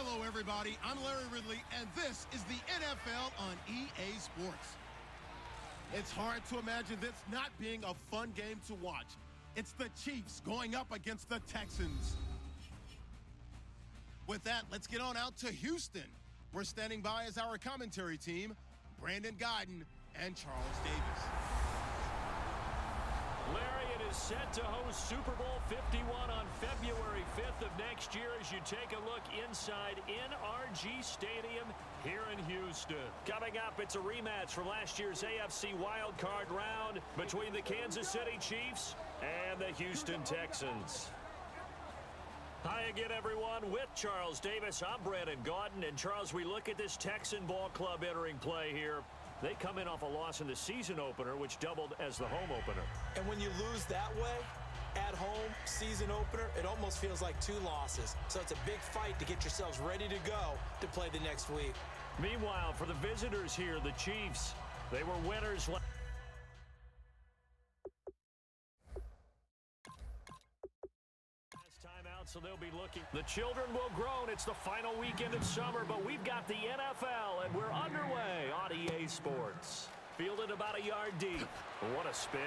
Hello, everybody. I'm Larry Ridley, and this is the NFL on EA Sports. It's hard to imagine this not being a fun game to watch. It's the Chiefs going up against the Texans. With that, let's get on out to Houston. We're standing by as our commentary team, Brandon Guyton and Charles Davis. Larry, it is set to host Super Bowl 51 on February 5th of next year as you take a look inside NRG Stadium here in Houston. Coming up, it's a rematch from last year's AFC wildcard round between the Kansas City Chiefs and the Houston Texans. Hi again, everyone. With Charles Davis, I'm Brandon Guyton. And Charles, we look at this Texan ball club entering play here. They come in off a loss in the season opener, which doubled as the home opener. And when you lose that way, at home, season opener, it almost feels like two losses. So it's a big fight to get yourselves ready to go to play the next week. Meanwhile, for the visitors here, the Chiefs, they were winners. So they'll be looking. The children will groan. It's the final weekend of summer, but we've got the NFL, and we're underway on EA Sports. Fielded about a yard deep. What a spin.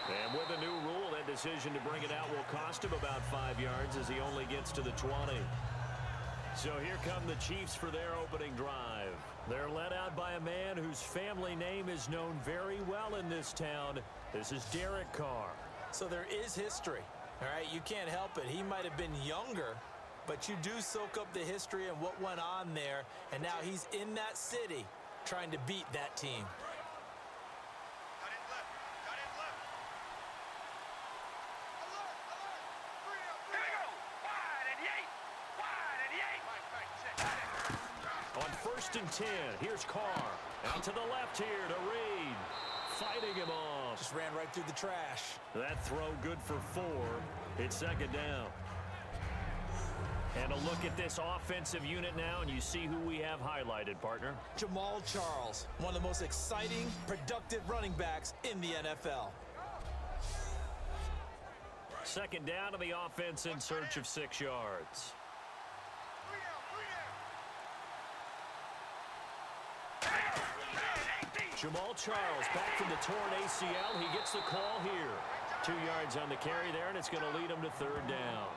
And with a new rule, that decision to bring it out will cost him about 5 yards as he only gets to the 20. So here come the Chiefs for their opening drive. They're led out by a man whose family name is known very well in this town. This is Derek Carr. So there is history. All right, you can't help it. He might have been younger, but you do soak up the history and what went on there, and now he's in that city trying to beat that team. Cut it left. Cut it left. Alert, alert. Here we go. Wide and yay. Wide and yay. On 1st and 10, here's Carr. Out to the left here to Reed. Fighting him off. Just ran right through the trash. That throw good for 4. It's 2nd down. And a look at this offensive unit now, and you see who we have highlighted, partner. Jamal Charles, one of the most exciting, productive running backs in the NFL. 2nd down to the offense in search of 6 yards. Jamal Charles back from the torn ACL. He gets the call here. 2 yards on the carry there, and it's going to lead him to 3rd down.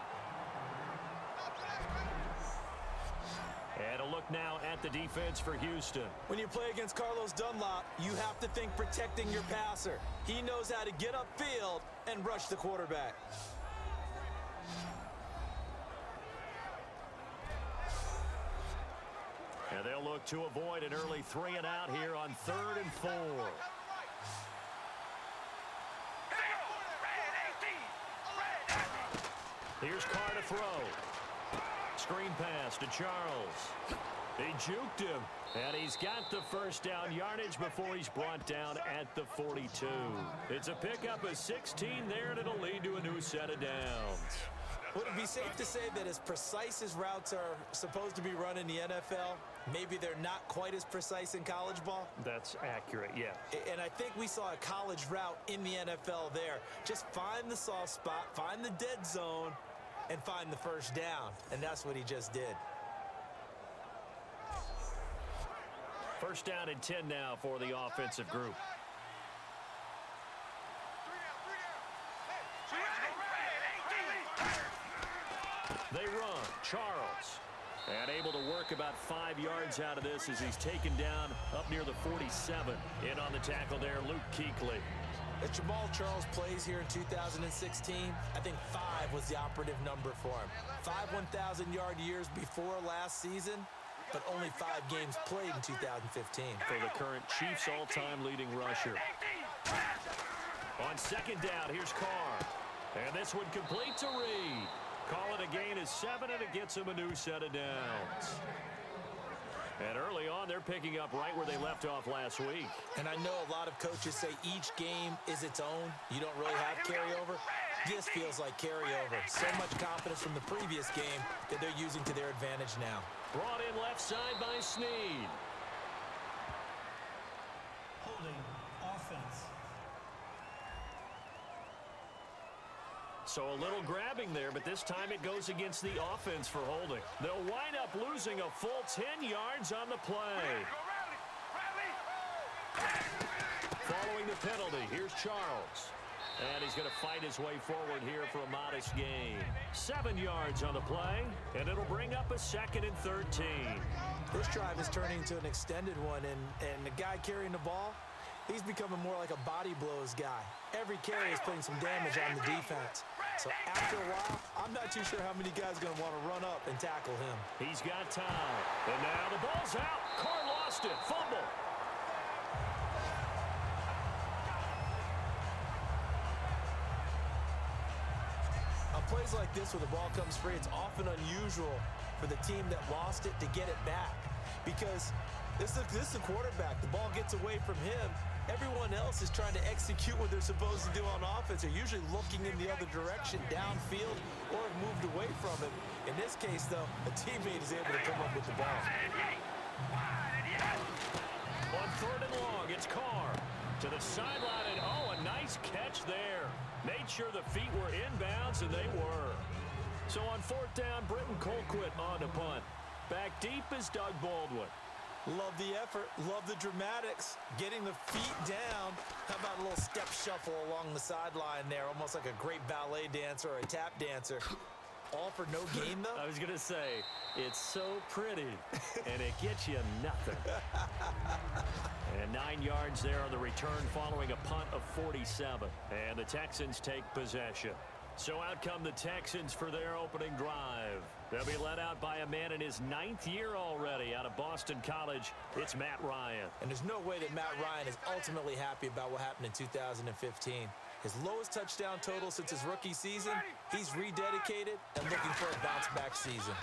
And a look now at the defense for Houston. When you play against Carlos Dunlop, you have to think protecting your passer. He knows how to get upfield and rush the quarterback. And they'll look to avoid an early 3 and out here on 3rd and 4. Here's Carr to throw. Screen pass to Charles. He juked him, and he's got the 1st down yardage before he's brought down at the 42. It's a pickup of 16 there, and it'll lead to a new set of downs. Would it be safe to say that as precise as routes are supposed to be run in the NFL, maybe they're not quite as precise in college ball? That's accurate, yeah. And I think we saw a college route in the NFL there. Just find the soft spot, find the dead zone, and find the 1st down. And that's what he just did. 1st down and 10 now for the offensive group. They run. Charles. And able to work about 5 yards out of this as he's taken down up near the 47. In on the tackle there, Luke Kuechly. As Jamal Charles plays here in 2016, I think 5 was the operative number for him. 5 1,000-yard years before last season, but only 5 games played in 2015. For the current Chiefs all-time leading rusher. On 2nd down, here's Carr. And this one complete to Reed. Call it a gain of 7, and it gets him a new set of downs. And early on, they're picking up right where they left off last week. And I know a lot of coaches say each game is its own. You don't really have carryover. This feels like carryover. So much confidence from the previous game that they're using to their advantage now. Brought in left side by Snead. Holding offense. So a little grabbing there, but this time it goes against the offense for holding. They'll wind up losing a full 10 yards on the play. Following the penalty, here's Charles. And he's going to fight his way forward here for a modest gain. 7 yards on the play, and it'll bring up a 2nd and 13. This drive is turning into an extended one, and the guy carrying the ball, he's becoming more like a body blows guy. Every carry is putting some damage on the defense. So after a while, I'm not too sure how many guys are going to want to run up and tackle him. He's got time. And now the ball's out. Carr lost it. Fumble. On plays like this where the ball comes free, it's often unusual for the team that lost it to get it back. Because this is a quarterback. The ball gets away from him. Everyone else is trying to execute what they're supposed to do on offense. They're usually looking in the other direction, downfield, or have moved away from it. In this case, though, a teammate is able to come up with the ball. On 3rd and long, it's Carr to the sideline, and oh, a nice catch there. Made sure the feet were inbounds, and they were. So on 4th down, Britton Colquitt on to punt. Back deep is Doug Baldwin. Love the effort, love the dramatics, getting the feet down. How about a little step shuffle along the sideline there, almost like a great ballet dancer or a tap dancer. All for no gain, though? I was going to say, it's so pretty, and it gets you nothing. And 9 yards there on the return following a punt of 47. And the Texans take possession. So out come the Texans for their opening drive. They'll be led out by a man in his 9th year already out of Boston College. It's Matt Ryan. And there's no way that Matt Ryan is ultimately happy about what happened in 2015. His lowest touchdown total since his rookie season. He's rededicated and looking for a bounce-back season.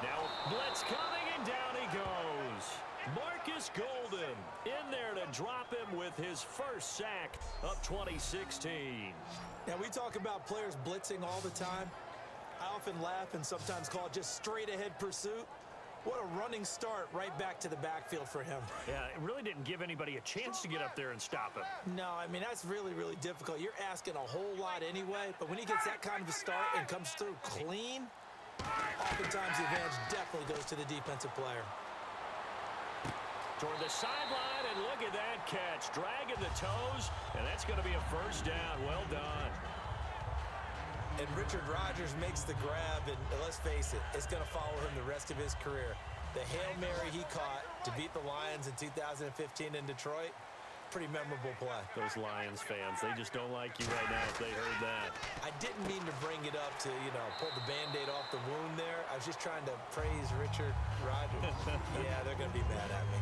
Now blitz coming, and down he goes. Marcus Golden in there to drop him with his first sack of 2016. Now, we talk about players blitzing all the time. I often laugh and sometimes call it just straight-ahead pursuit. What a running start right back to the backfield for him. Yeah, it really didn't give anybody a chance to get up there and stop him. No, I mean, that's really, really difficult. You're asking a whole lot anyway, but when he gets that kind of a start and comes through clean, oftentimes the advantage definitely goes to the defensive player. Toward the sideline, and look at that catch. Dragging the toes, and that's going to be a first down. Well done. And Richard Rodgers makes the grab, and let's face it, it's going to follow him the rest of his career. The Hail Mary he caught to beat the Lions in 2015 in Detroit, pretty memorable play. Those Lions fans, they just don't like you right now if they heard that. I didn't mean to bring it up to, pull the Band-Aid off the wound there. I was just trying to praise Richard Rodgers. Yeah, they're going to be mad at me.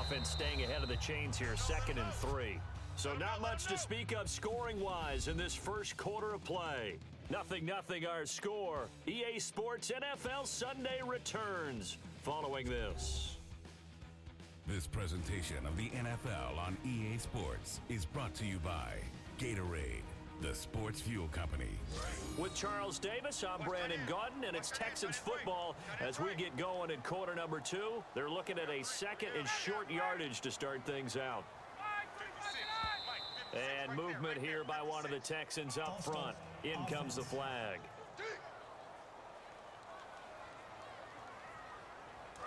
Offense staying ahead of the chains here, 2nd and 3. So not much to speak of scoring-wise in this first quarter of play. 0-0 our score. EA Sports NFL Sunday returns following this. This presentation of the NFL on EA Sports is brought to you by Gatorade, the sports fuel company. With Charles Davis, I'm Brandon Gaudin, and it's Texans football as we get going in quarter number 2. They're looking at a 2nd and short yardage to start things out. And movement here by one of the Texans up front. In comes the flag.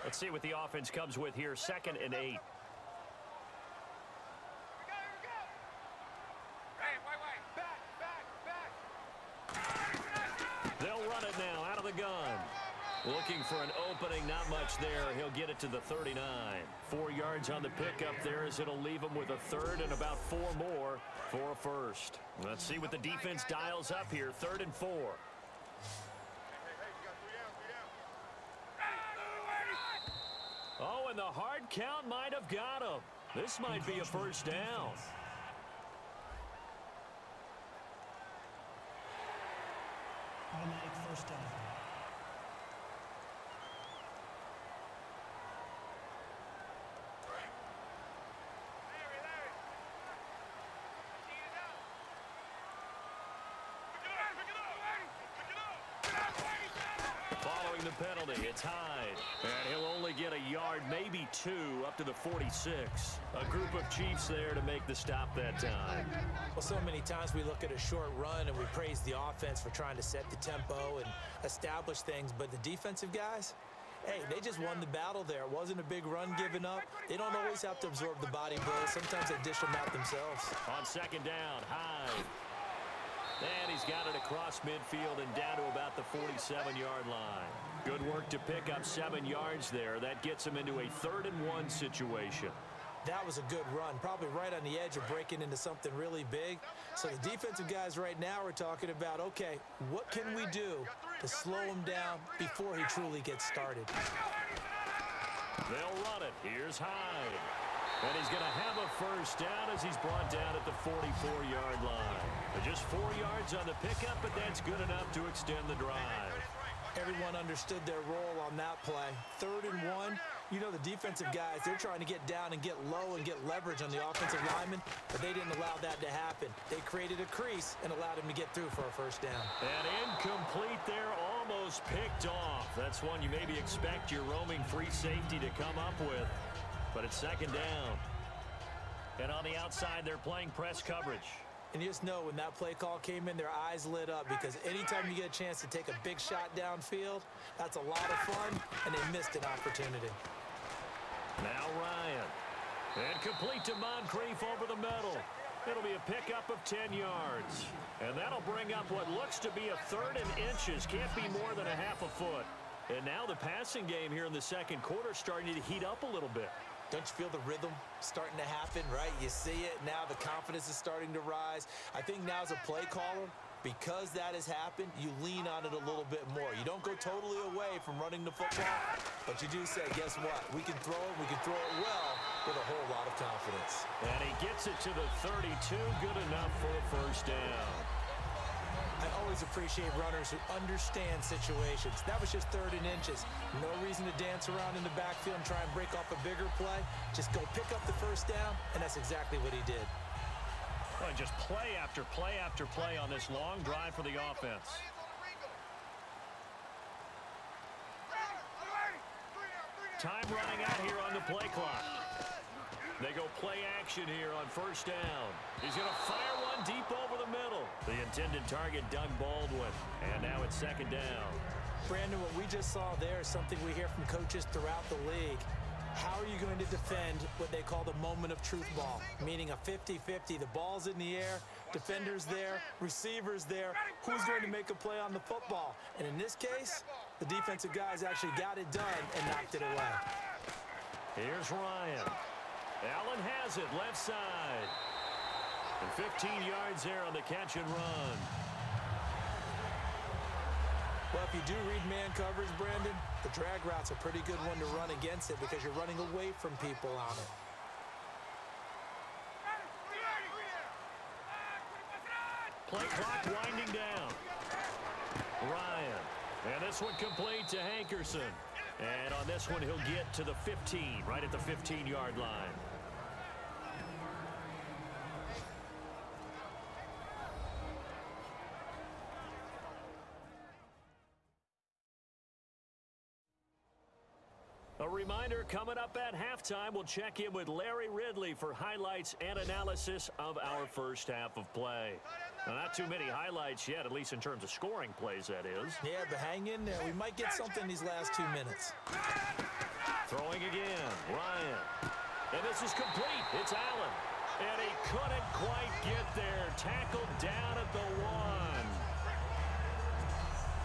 Let's see what the offense comes with here. 2nd and 8. They'll run it now out of the gun. Looking for an opening, not much there. He'll get it to the 39. 4 yards on the pickup there as it'll leave him with a 3rd and about 4 more for a first. Let's see what the defense dials up here. 3rd and 4. Oh, and the hard count might have got him. This might be a first down. Automatic first down. the penalty. It's Hyde. And he'll only get a yard, maybe 2, up to the 46. A group of Chiefs there to make the stop that time. Well, so many times we look at a short run and we praise the offense for trying to set the tempo and establish things, but the defensive guys, hey, they just won the battle there. It wasn't a big run given up. They don't always have to absorb the body blows. Sometimes they dish them out themselves. On second down, Hyde. And he's got it across midfield and down to about the 47-yard line. Good work to pick up 7 yards there. That gets him into a 3rd-and-1 situation. That was a good run, probably right on the edge of breaking into something really big. So the defensive guys right now are talking about, okay, what can we do to slow him down before he truly gets started? They'll run it. Here's Hyde. And he's going to have a first down as he's brought down at the 44-yard line. Just 4 yards on the pickup, but that's good enough to extend the drive. Everyone understood their role on that play. 3rd and 1. You know, the defensive guys, they're trying to get down and get low and get leverage on the offensive lineman, but they didn't allow that to happen. They created a crease and allowed him to get through for a first down. And incomplete there, almost picked off. That's one you maybe expect your roaming free safety to come up with, but it's second down. And on the outside, they're playing press coverage. And you just know when that play call came in, their eyes lit up because anytime you get a chance to take a big shot downfield, that's a lot of fun, and they missed an opportunity. Now Ryan. And complete to Moncrief over the middle. It'll be a pickup of 10 yards. And that'll bring up what looks to be a 3rd and inches. Can't be more than a half a foot. And now the passing game here in the second quarter starting to heat up a little bit. Don't you feel the rhythm starting to happen, right? You see it. Now the confidence is starting to rise. I think now as a play caller, because that has happened, you lean on it a little bit more. You don't go totally away from running the football, but you do say, guess what? We can throw it. We can throw it well with a whole lot of confidence. And he gets it to the 32. Good enough for a first down. I always appreciate runners who understand situations. That was just 3rd and inches. No reason to dance around in the backfield and try and break off a bigger play. Just go pick up the first down, and that's exactly what he did. Well, just play after play after play on this long drive for the offense. Time running out here on the play clock. They go play action here on first down. He's going to fire one deep over the middle. The intended target, Doug Baldwin. And now it's second down. Brandon, what we just saw there is something we hear from coaches throughout the league. How are you going to defend what they call the moment of truth ball? Meaning a 50-50. The ball's in the air, defenders there, receivers there. Who's going to make a play on the football? And in this case, the defensive guys actually got it done and knocked it away. Here's Ryan. Allen has it, left side. And 15 yards there on the catch and run. Well, if you do read man coverage, Brandon, the drag route's a pretty good one to run against it because you're running away from people on it. Play clock winding down. Ryan. And this one complete to Hankerson. And on this one, he'll get to the 15, right at the 15-yard line. A reminder, coming up at halftime, we'll check in with Larry Ridley for highlights and analysis of our first half of play. Now, not too many highlights yet, at least in terms of scoring plays, that is. Yeah, but hang in there. We might get something these last 2 minutes. Throwing again, Ryan. And this is complete. It's Allen. And he couldn't quite get there. Tackled down at the 1.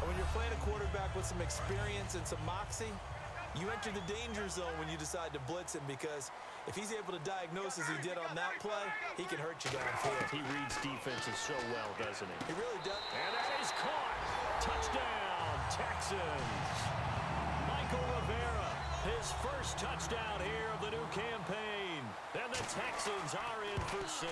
When you're playing a quarterback with some experience and some moxie, you enter the danger zone when you decide to blitz him because if he's able to diagnose as he did on that play, he can hurt you downfield. He reads defenses so well, doesn't he? He really does. And that is caught. Touchdown, Texans. Michael Rivera, his first touchdown here of the new campaign. And the Texans are in for 6.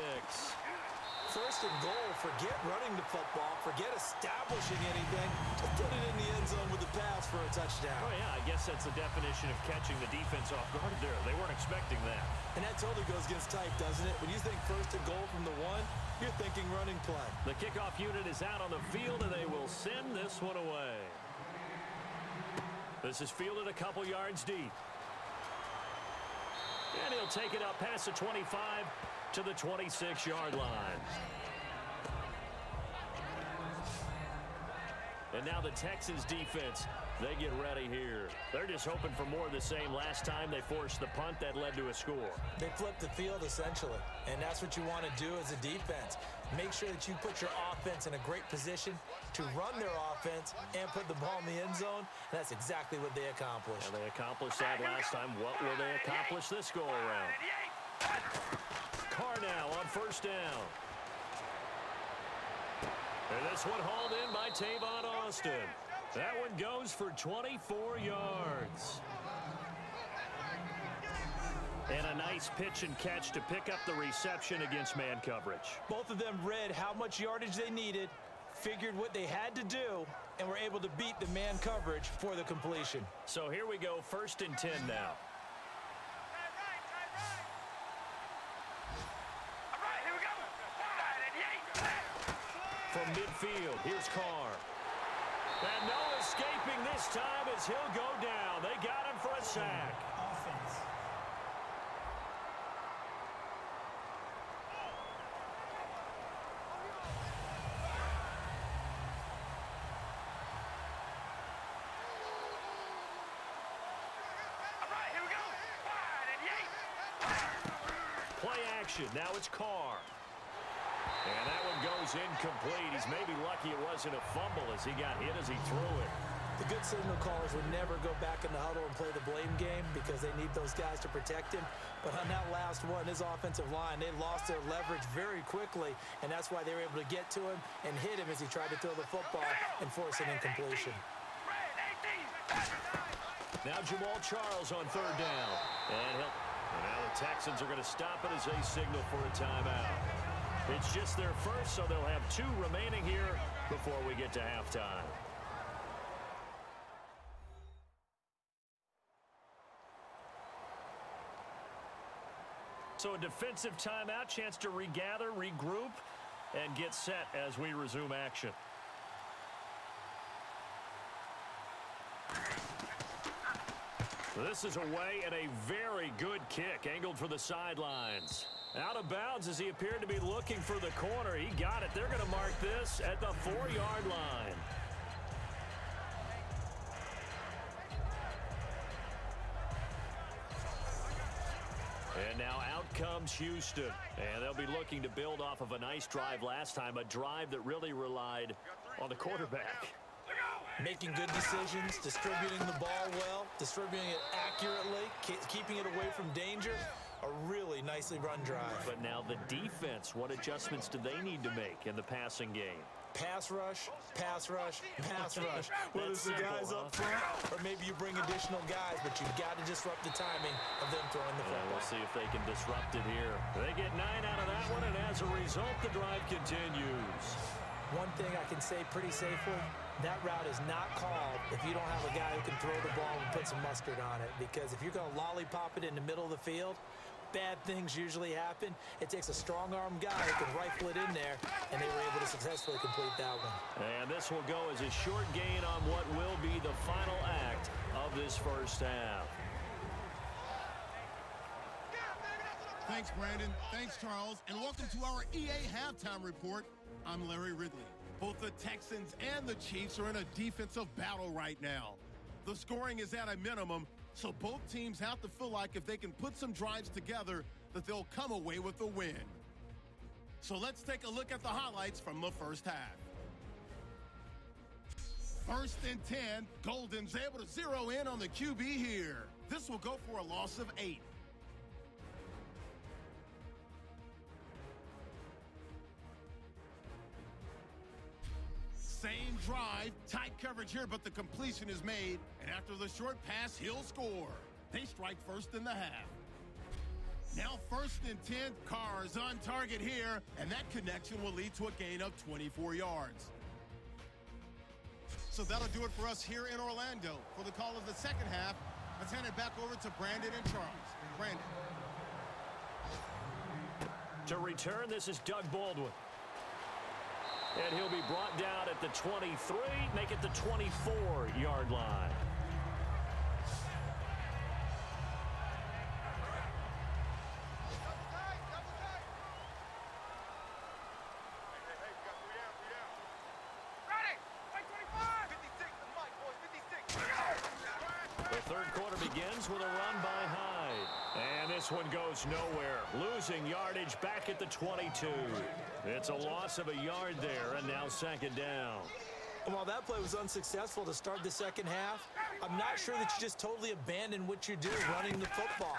First and goal, forget running the football, forget establishing anything. Just put it in the end zone with the pass for a touchdown. Oh, yeah, I guess that's the definition of catching the defense off guard there. They weren't expecting that. And that totally goes against type, doesn't it? When you think first and goal from the 1, you're thinking running play. The kickoff unit is out on the field, and they will send this one away. This is fielded a couple yards deep. And he'll take it up past the 25 to the 26-yard line. And now the Texans defense, they get ready here. They're just hoping for more of the same. Last time they forced the punt that led to a score. They flipped the field, essentially, and that's what you want to do as a defense. Make sure that you put your offense in a great position to run their offense and put the ball in the end zone. And that's exactly what they accomplished. And they accomplished that last time. What will they accomplish this go-around? Carr now on first down. And this one hauled in by Tavon Austin. That one goes for 24 yards. And a nice pitch and catch to pick up the reception against man coverage. Both of them read how much yardage they needed, figured what they had to do, and were able to beat the man coverage for the completion. So here we go, 1st and 10 now. From midfield, here's Carr. And no escaping this time as he'll go down. They got him for a sack. Offense. All right, here we go. Wide and Play action. Now it's Carr. And that one goes incomplete. He's maybe lucky it wasn't a fumble as he got hit as he threw it. The good signal callers would never go back in the huddle and play the blame game because they need those guys to protect him. But on that last one, his offensive line, they lost their leverage very quickly, and that's why they were able to get to him and hit him as he tried to throw the football and force an incompletion. Now Jamal Charles on 3rd down. And now the Texans are going to stop it as they signal for a timeout. It's just their first, so they'll have 2 remaining here before we get to halftime. So a defensive timeout, chance to regather, regroup, and get set as we resume action. This is away and a very good kick, angled for the sidelines. Out of bounds as he appeared to be looking for the corner. He got it. They're going to mark this at the 4-yard line. And now out comes Houston. And they'll be looking to build off of a nice drive last time, a drive that really relied on the quarterback. Making good decisions, distributing the ball well, distributing it accurately, keeping it away from danger. A really nicely run drive. But now the defense, what adjustments do they need to make in the passing game? Pass rush, pass rush, pass rush. Whether it's the guys up front or maybe you bring additional guys, but you've got to disrupt the timing of them throwing the football. We'll see if they can disrupt it here. They get 9 out of that one, and as a result, the drive continues. One thing I can say pretty safely, that route is not called if you don't have a guy who can throw the ball and put some mustard on it. Because if you're going to lollipop it in the middle of the field, bad things usually happen. It takes a strong-arm guy who can rifle it in there, and they were able to successfully complete that one. And this will go as a short gain on what will be the final act of this first half. Thanks, Brandon. Thanks, Charles. And welcome to our EA Halftime Report. I'm Larry Ridley. Both the Texans and the Chiefs are in a defensive battle right now. The scoring is at a minimum, so both teams have to feel like if they can put some drives together, that they'll come away with a win. So let's take a look at the highlights from the first half. 1st and 10, Golden's able to zero in on the QB here. This will go for a loss of 8. Same drive, tight coverage here, but the completion is made. And after the short pass, he'll score. They strike first in the half. Now 1st and 10, Carr is on target here, and that connection will lead to a gain of 24 yards. So that'll do it for us here in Orlando. For the call of the second half, let's hand it back over to Brandon and Charles. Brandon. To return, this is Doug Baldwin. And he'll be brought down at the 23, make it the 24-yard line. The third quarter begins with a run by Hyde. And this one goes nowhere. Losing yardage back at the 22. It's a loss of a yard there, and now second down. While that play was unsuccessful to start the second half, I'm not sure that you just totally abandon what you do running the football.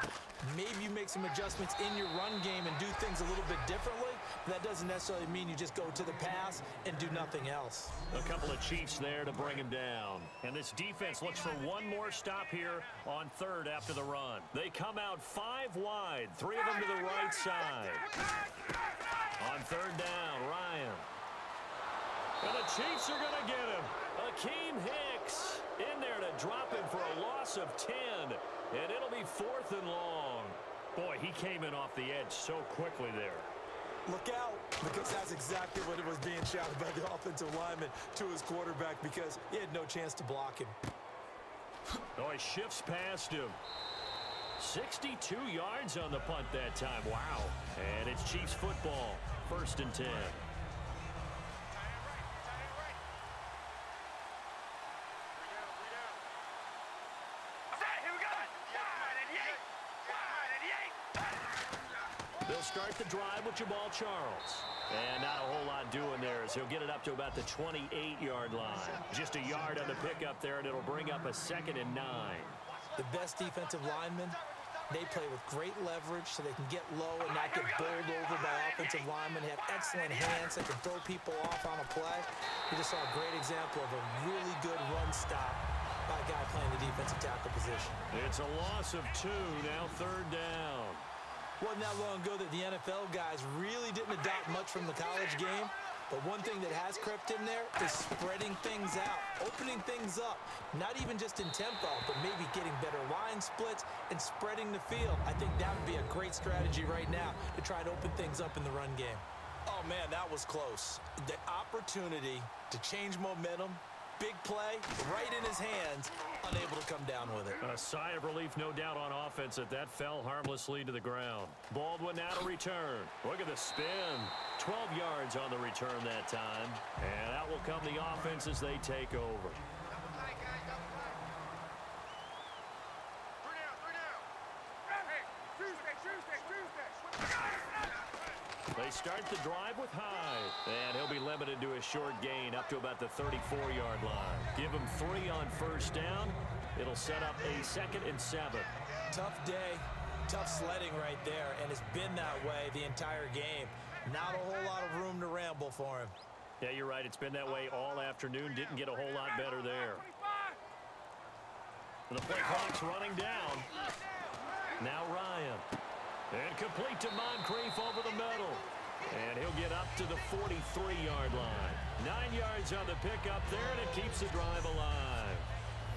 Maybe you make some adjustments in your run game and do things a little bit differently. But that doesn't necessarily mean you just go to the pass and do nothing else. A couple of Chiefs there to bring him down. And this defense looks for one more stop here on third after the run. They come out 5 wide, 3 of them to the right side. On third down, Ryan. And the Chiefs are going to get him. Akeem Hicks in there to drop him for a loss of 10. And it'll be 4th and long. Boy, he came in off the edge so quickly there. Look out, because that's exactly what it was being shouted by the offensive lineman to his quarterback, because he had no chance to block him. Oh, he shifts past him. 62 yards on the punt that time. Wow. And it's Chiefs football. 1st and 10. They'll start the drive with Jamal Charles. And not a whole lot doing there as he'll get it up to about the 28-yard line. Just a yard on the pickup there, and it'll bring up a 2nd and 9. The best defensive linemen, they play with great leverage so they can get low and not get bowled over by offensive linemen. They have excellent hands that can throw people off on a play. We just saw a great example of a really good run stop by a guy playing the defensive tackle position. It's a loss of 2, now 3rd down. Wasn't that long ago that the NFL guys really didn't adopt much from the college game, but one thing that has crept in there is spreading things out, opening things up, not even just in tempo, but maybe getting better line splits and spreading the field. I think that would be a great strategy right now to try to open things up in the run game. Oh, man, that was close. The opportunity to change momentum, big play, right in his hands, unable to come down with it. A sigh of relief, no doubt, on offense that fell harmlessly to the ground. Baldwin now to return. Look at the spin. 12 yards on the return that time. And out will come the offense as they take over. They start the drive with Hyde. And he'll be limited to a short gain up to about the 34-yard line. Give him 3 on 1st down. It'll set up a 2nd and 7. Tough day, tough sledding right there, and it's been that way the entire game. Not a whole lot of room to ramble for him. Yeah, you're right. It's been that way all afternoon. Didn't get a whole lot better there. The play clock's running down. Now Ryan. And complete to Moncrief over the middle. And he'll get up to the 43-yard line. 9 yards on the pickup there, and it keeps the drive alive.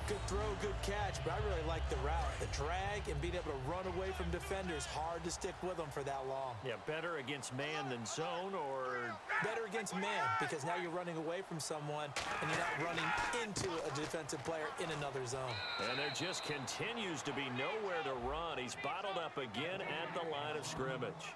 Good throw, good catch, but I really like the route. The drag and being able to run away from defenders, hard to stick with them for that long. Yeah, better against man than zone, or... Better against man, because now you're running away from someone and you're not running into a defensive player in another zone. And there just continues to be nowhere to run. He's bottled up again at the line of scrimmage.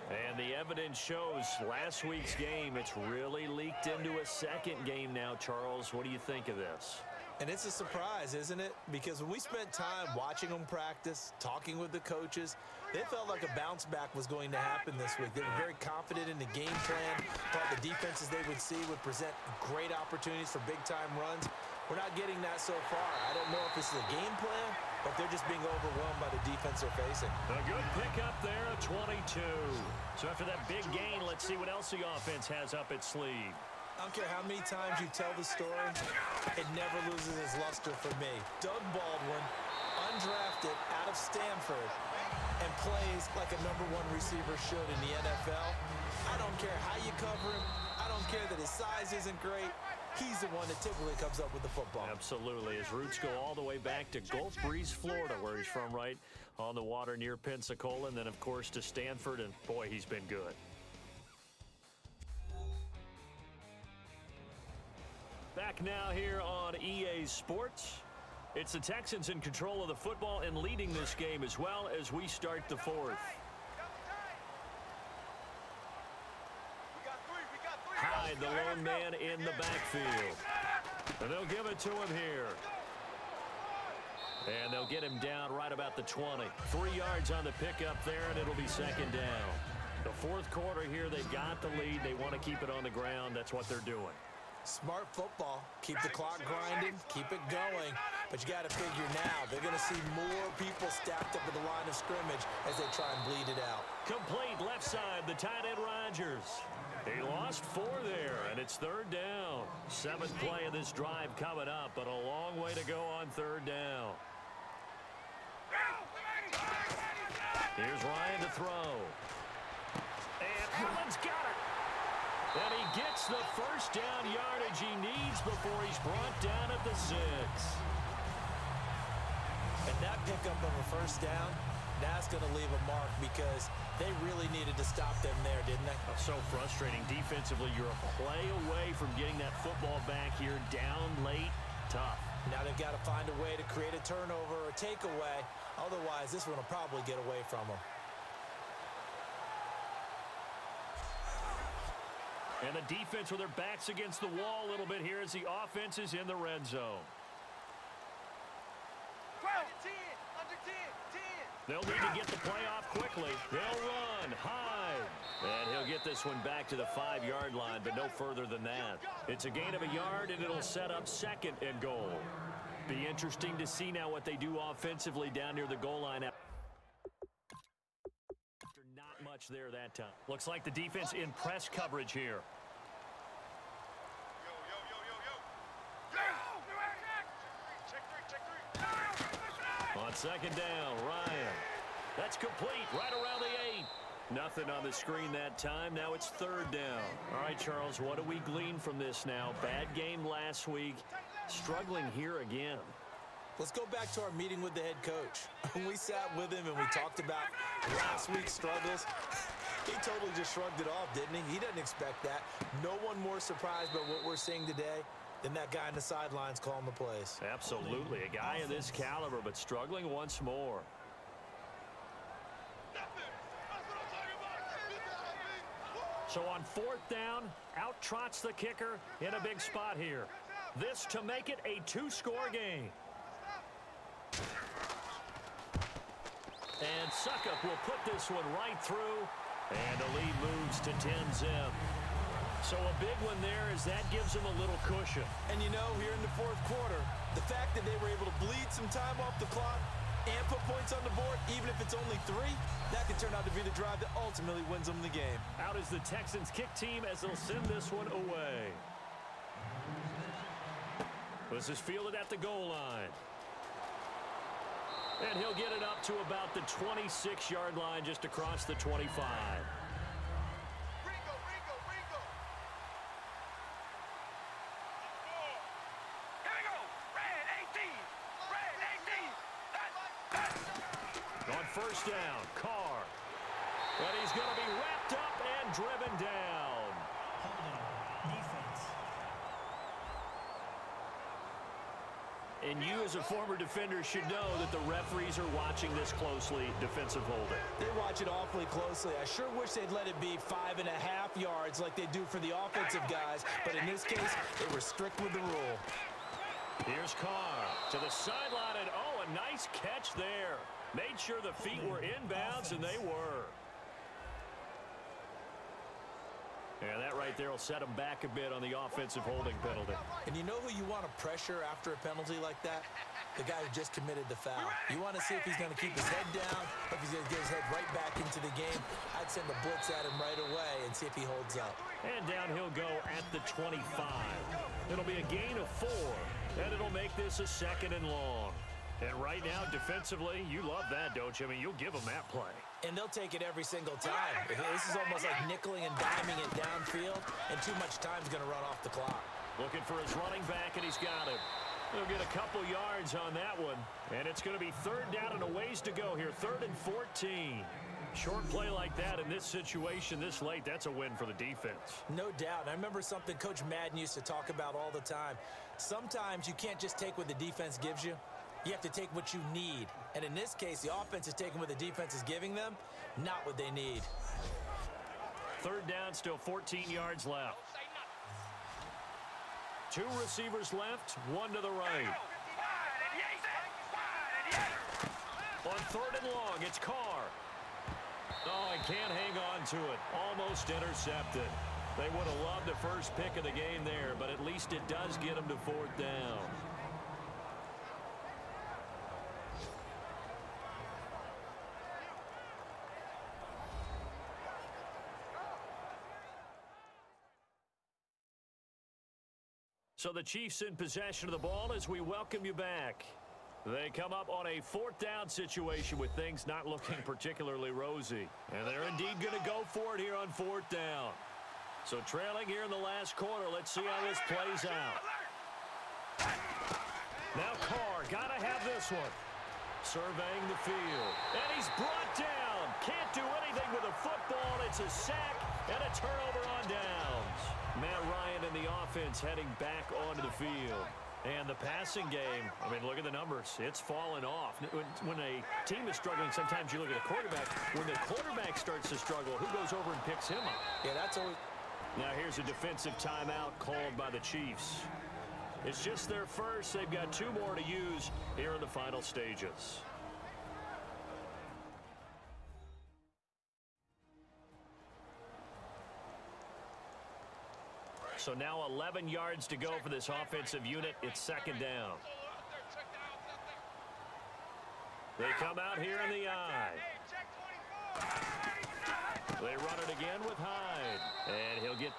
And the evidence shows last week's game, it's really leaked into a second game now. Charles, what do you think of this? And it's a surprise, isn't it? Because when we spent time watching them practice, talking with the coaches, they felt like a bounce back was going to happen this week. They were very confident in the game plan, thought the defenses they would see would present great opportunities for big-time runs. We're not getting that so far. I don't know if this is a game plan, but they're just being overwhelmed by the defense they're facing. A good pickup there, a 22. So after that big gain, let's see what else the offense has up its sleeve. I don't care how many times you tell the story, it never loses its luster for me. Doug Baldwin, undrafted out of Stanford, and plays like a #1 receiver should in the NFL. I don't care how you cover him. I don't care that his size isn't great. He's the one that typically comes up with the football. Absolutely. His roots go all the way back to Gulf Breeze, Florida, where he's from, right on the water near Pensacola, and then, of course, to Stanford, and, boy, he's been good. Back now here on EA Sports. It's the Texans in control of the football and leading this game as well as we start the 4th. Hyde, the lone man in the backfield. And they'll give it to him here. And they'll get him down right about the 20. 3 yards on the pickup there, and it'll be second down. The fourth quarter here, they've got the lead. They want to keep it on the ground. That's what they're doing. Smart football. Keep the clock grinding, keep it going. But you got to figure now, they're going to see more people stacked up at the line of scrimmage as they try and bleed it out. Complete left side, the tight end Rodgers. He lost 4 there, and it's third down. 7th play of this drive coming up, but a long way to go on third down. Here's Ryan to throw. And Allen's got it. And he gets the first down yardage he needs before he's brought down at the 6. And that pickup of a first down, that's going to leave a mark because they really needed to stop them there, didn't they? Oh, so frustrating. Defensively, you're a play away from getting that football back here down late. Tough. Now they've got to find a way to create a turnover or a takeaway. Otherwise, this one will probably get away from them. And the defense with their backs against the wall a little bit here as the offense is in the red zone. 12, 10, under 10, 10. They'll need to get the play off quickly. They'll run high. And he'll get this one back to the 5-yard line, but no further than that. It's a gain of a yard, and it'll set up second and goal. Be interesting to see now what they do offensively down near the goal line. Not much there that time. Looks like the defense in press coverage here. On second down, Ryan. That's complete right around the 8. Nothing on the screen that time. Now it's third down. All right, Charles, what do we glean from this now? Bad game last week. Struggling here again. Let's go back to our meeting with the head coach. We sat with him and we talked about last week's struggles. He totally just shrugged it off, didn't he? He didn't expect that. No one more surprised by what we're seeing today than that guy on the sidelines calling the plays. Absolutely. A guy of this caliber, but struggling once more. So on fourth down, out trots the kicker in a big spot here. This to make it a 2-score game. And Suckup will put this one right through, and the lead moves to 10-zip. So a big one there as that gives them a little cushion. And you know, here in the fourth quarter, the fact that they were able to bleed some time off the clock and put points on the board, even if it's only 3, that could turn out to be the drive that ultimately wins them the game. Out is the Texans kick team as they'll send this one away. This is fielded at the goal line. And he'll get it up to about the 26-yard line just across the 25. On first down, Carr. And he's going to be wrapped up and driven down. Holding. Defense. And you as a former defender should know that the referees are watching this closely, defensive holding. They watch it awfully closely. I sure wish they'd let it be 5.5 yards like they do for the offensive guys, but in this case, they were strict with the rule. Here's Carr to the sideline, and oh, a nice catch there. Made sure the feet were inbounds, and they were. And that right there will set them back a bit on the offensive holding penalty. And you know who you want to pressure after a penalty like that? The guy who just committed the foul. You want to see if he's going to keep his head down, if he's going to get his head right back into the game. I'd send a blitz at him right away and see if he holds up. And down he'll go at the 25. It'll be a gain of 4, and it'll make this a second and long. And right now, defensively, you love that, don't you? I mean, you'll give them that play. And they'll take it every single time. This is almost like nickeling and diming it downfield, and too much time's going to run off the clock. Looking for his running back, and he's got him. He'll get a couple yards on that one. And it's going to be third down and a ways to go here. 3rd and 14. Short play like that in this situation this late, that's a win for the defense. No doubt. I remember something Coach Madden used to talk about all the time. Sometimes you can't just take what the defense gives you. You have to take what you need. And in this case, the offense is taking what the defense is giving them, not what they need. Third down, still 14 yards left. 2 receivers left, 1 to the right. On 3rd and long, it's Carr. Oh, he can't hang on to it. Almost intercepted. They would have loved the first pick of the game there, but at least it does get them to 4th down. So the Chiefs in possession of the ball as we welcome you back. They come up on a 4th down situation with things not looking particularly rosy. And they're indeed going to go for it here on 4th down. So trailing here in the last quarter, let's see how this plays out. Now Carr, got to have this one. Surveying the field. And he's brought down. Can't do anything with a football. It's a sack and a turnover on downs. Matt Ryan and the offense heading back onto the field. And the passing game, I mean, look at the numbers. It's fallen off. When a team is struggling, sometimes you look at the quarterback. When the quarterback starts to struggle, who goes over and picks him up? Yeah, that's always... Now here's a defensive timeout called by the Chiefs. It's just their first. They've got 2 more to use here in the final stages. So now 11 yards to go for this offensive unit. It's 2nd down. They come out here in the eye. They run it again with Hyde. And he'll get...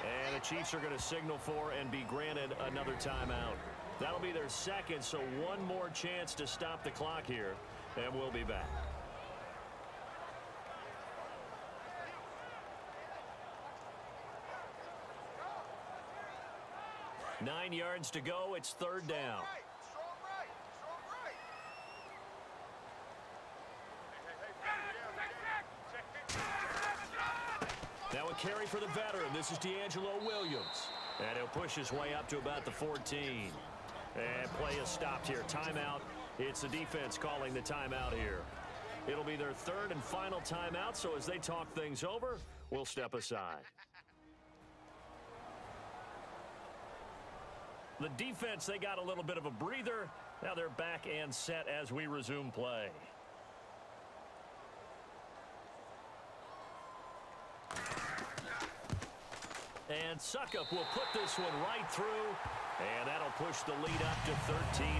And the Chiefs are going to signal for and be granted another timeout. That'll be their 2nd, so 1 more chance to stop the clock here. And we'll be back. Nine yards to go. It's 3rd down. Now a carry for the veteran. This is D'Angelo Williams. And he'll push his way up to about the 14. And play is stopped here. Timeout. It's the defense calling the timeout here. It'll be their 3rd and final timeout, so as they talk things over, we'll step aside. The defense, they got a little bit of a breather. Now they're back and set as we resume play. And Suckup will put this one right through, and that'll push the lead up to 13-0.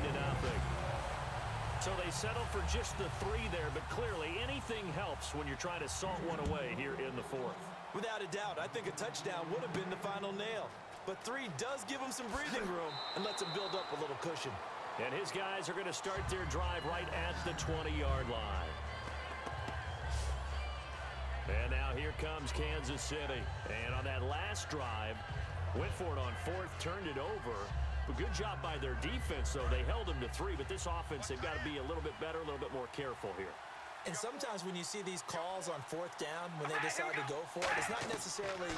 So they settle for just the 3 there, but clearly anything helps when you're trying to salt one away here in the 4th. Without a doubt, I think a touchdown would have been the final nail. But 3 does give him some breathing room and lets him build up a little cushion. And his guys are going to start their drive right at the 20-yard line. And now here comes Kansas City. And on that last drive, went for it on 4th, turned it over. But good job by their defense, though. They held them to 3, but this offense, they've got to be a little bit better, a little bit more careful here. And sometimes when you see these calls on 4th down, when they decide to go for it, it's not necessarily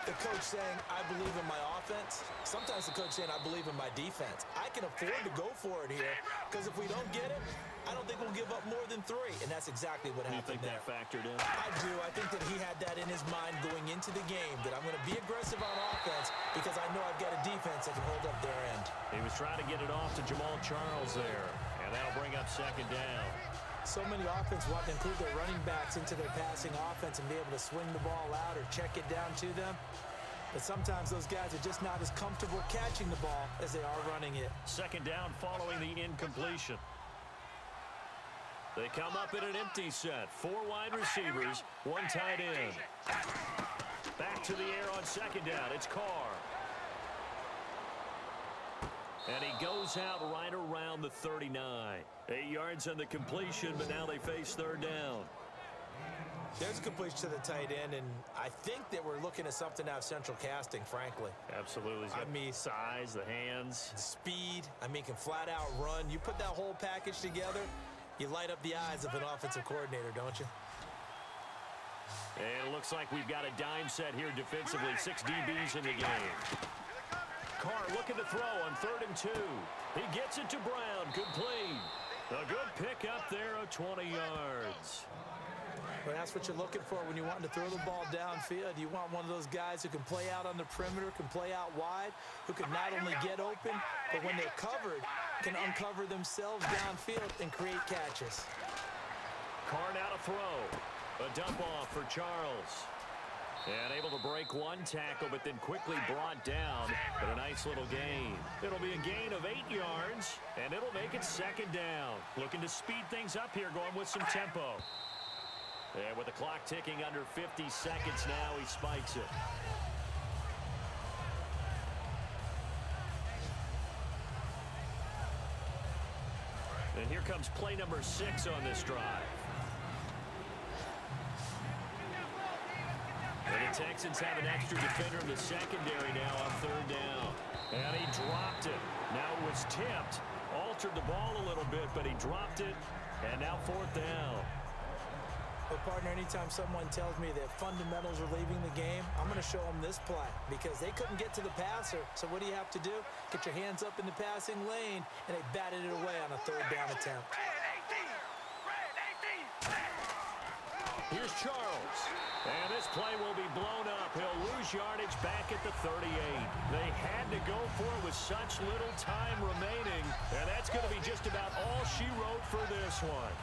the coach saying, I believe in my offense. Sometimes the coach saying, I believe in my defense. I can afford to go for it here, because if we don't get it, I don't think we'll give up more than 3. And that's exactly what happened there. You think that factored in? I do. I think that he had that in his mind going into the game, that I'm going to be aggressive on offense because I know I've got a defense that can hold up their end. He was trying to get it off to Jamal Charles there, and that'll bring up 2nd down. So many offense want to include their running backs into their passing offense and be able to swing the ball out or check it down to them. But sometimes those guys are just not as comfortable catching the ball as they are running it. 2nd down following the incompletion. They come up in an empty set. 4 wide receivers, 1 tight end. Back to the air on 2nd down. It's Carr. And he goes out right around the 39. 8 yards on the completion, but now they face 3rd down. There's a completion to the tight end, and I think that we're looking at something out of Central Casting, frankly. Absolutely. He's got size, the hands. Speed. I mean, can flat out run. You put that whole package together, you light up the eyes of an offensive coordinator, don't you? And it looks like we've got a dime set here defensively. 6 DBs in the game. Carr looking to throw on 3rd and 2. He gets it to Brown. Complete. A good pick up there of 20 yards. Well, that's what you're looking for when you want to throw the ball downfield. You want one of those guys who can play out on the perimeter, can play out wide, who can not only get open, but when they're covered, can uncover themselves downfield and create catches. Carr now to throw. A dump off for Charles. And able to break one tackle, but then quickly brought down. But a nice little gain. It'll be a gain of 8 yards, and it'll make it second down. Looking to speed things up here, going with some tempo. And with the clock ticking under 50 seconds now, he spikes it. And here comes play number 6 on this drive. And the Texans have an extra defender in the secondary now on third down. And he dropped it. Now it was tipped. Altered the ball a little bit, but he dropped it. And now fourth down. But, partner, anytime someone tells me that fundamentals are leaving the game, I'm going to show them this play because they couldn't get to the passer. So what do you have to do? Get your hands up in the passing lane, and they batted it away on a third down attempt. Here's Charles. And this play will be blown up. He'll lose yardage back at the 38. They had to go for it with such little time remaining. And that's going to be just about all she wrote for this one.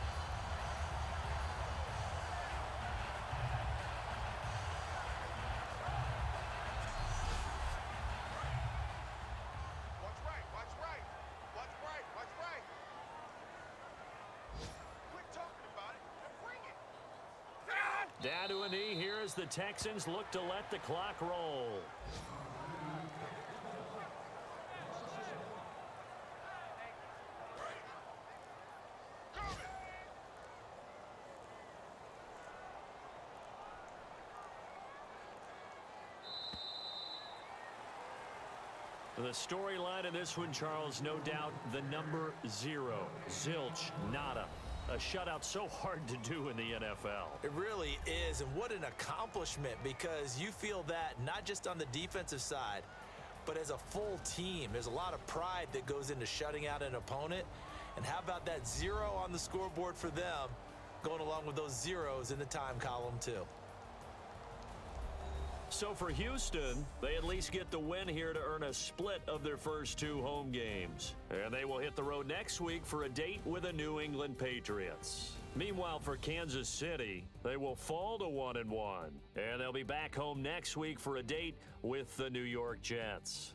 Down to a knee here as the Texans look to let the clock roll. The storyline in this one, Charles, no doubt the number 0. Zilch, nada. A shutout so hard to do in the NFL. It really is, and what an accomplishment, because you feel that not just on the defensive side, but as a full team. There's a lot of pride that goes into shutting out an opponent. And how about that 0 on the scoreboard for them, going along with those zeros in the time column too. So for Houston, they at least get the win here to earn a split of their first 2 home games. And they will hit the road next week for a date with the New England Patriots. Meanwhile, for Kansas City, they will fall to 1-1. And they'll be back home next week for a date with the New York Jets.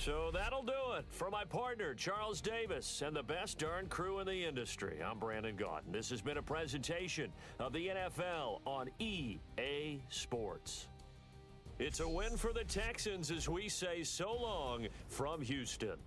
So that'll do it for my partner, Charles Davis, and the best darn crew in the industry. I'm Brandon Gaudin. This has been a presentation of the NFL on EA Sports. It's a win for the Texans as we say so long from Houston.